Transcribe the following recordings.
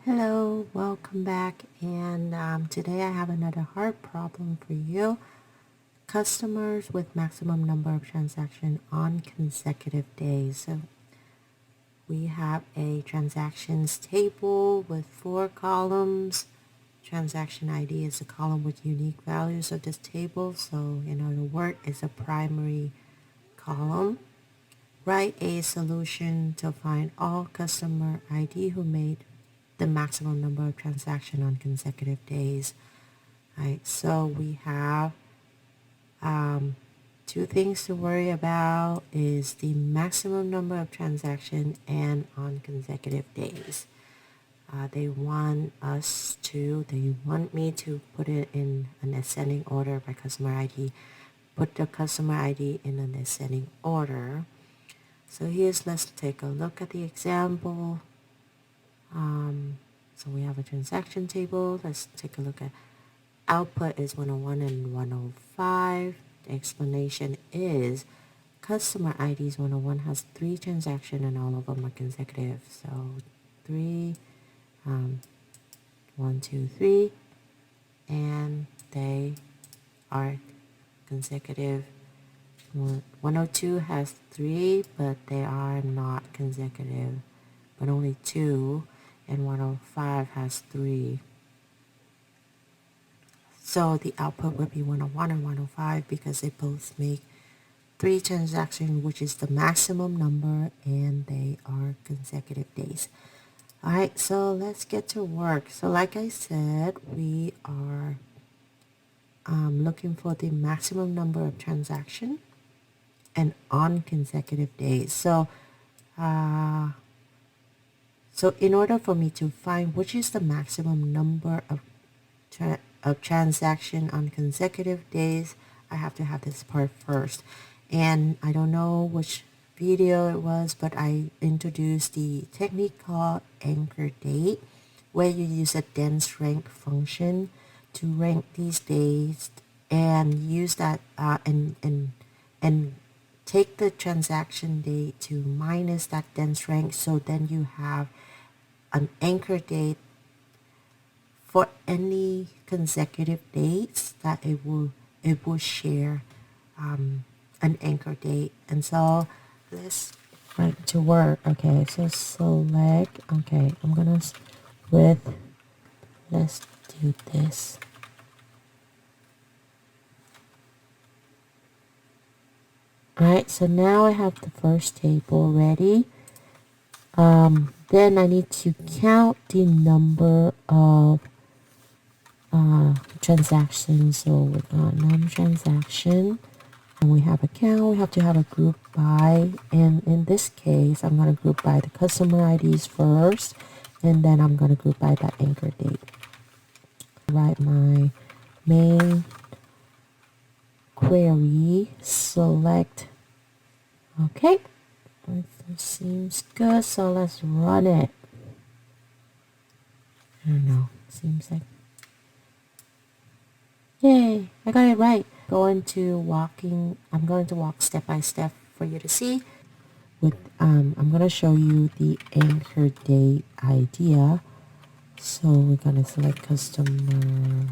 Hello, welcome back. And today I have another hard problem for you. Customers with maximum number of transactions on consecutive days. So we have a transactions table with 4 columns. Transaction ID is a column with unique values of this table. So in other words, it's a primary column. Write a solution to find all customer ID who made the maximum number of transactions on consecutive days. Right, so we have two things to worry about is the maximum number of transactions and on consecutive days. They want me to put it in an ascending order by customer ID. Put the customer ID in an ascending order. So let's take a look at the example. So we have a transaction table. Let's take a look at output is 101 and 105. The explanation is customer IDs 101 has 3 transactions and all of them are consecutive. So 3, 1, 2, 3, and they are consecutive. 102 has 3, but they are not consecutive, but only 2, and 105 has 3. So the output would be 101 and 105 because they both make 3 transactions, which is the maximum number, and they are consecutive days. All right, so let's get to work. So like I said, we are looking for the maximum number of transactions and on consecutive days. So in order for me to find which is the maximum number of transaction on consecutive days, I have to have this part first. And I don't know which video it was, but I introduced the technique called anchor date, where you use a dense rank function to rank these days and use that and take the transaction date to minus that dense rank, so then you have an anchor date for any consecutive dates that it will share an anchor date. And so let's write to work. Okay, so select. Okay, let's do this. Alright, so now I have the first table ready. Then I need to count the number of transactions. So we got non-transaction, and we have a count. We have to have a group by, and in this case, I'm going to group by the customer IDs first, and then I'm going to group by that anchor date. Write my main query, select. Okay, this seems good, so let's run it. I don't know, seems like, yay, I got it right. I'm going to walk step by step for you to see. I'm going to show you the anchor date idea. So we're going to select customer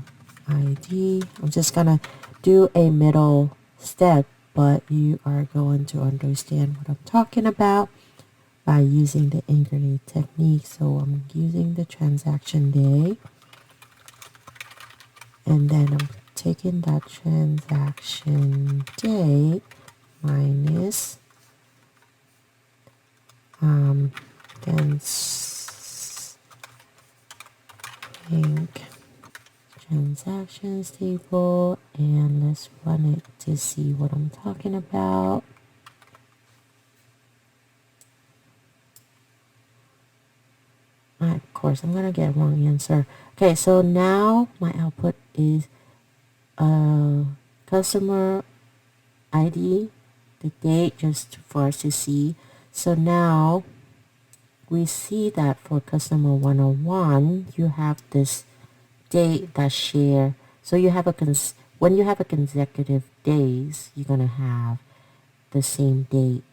ID. I'm just going to do a middle step, but you are going to understand what I'm talking about by using the anchor date technique. So I'm using the transaction day, and then I'm taking that transaction date minus then link transactions table, and let's run it to see what I'm talking about. Of course, I'm gonna get wrong answer. Okay, so now my output is customer ID, the date, just for us to see. So now we see that for customer 101, you have this date that share. So you have when you have a consecutive days, you're gonna have the same date,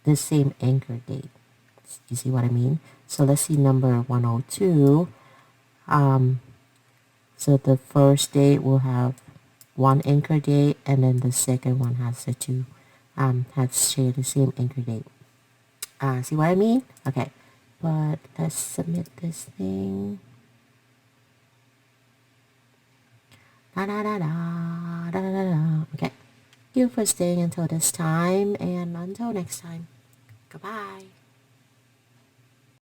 the same anchor date. You see what I mean? So let's see number 102. So the first date will have one anchor date, and then the second one has the two, has share the same anchor date. See what I mean? Okay, but let's submit this thing. Da da da da da da da. Okay. Thank you for staying until this time, and until next time. Goodbye.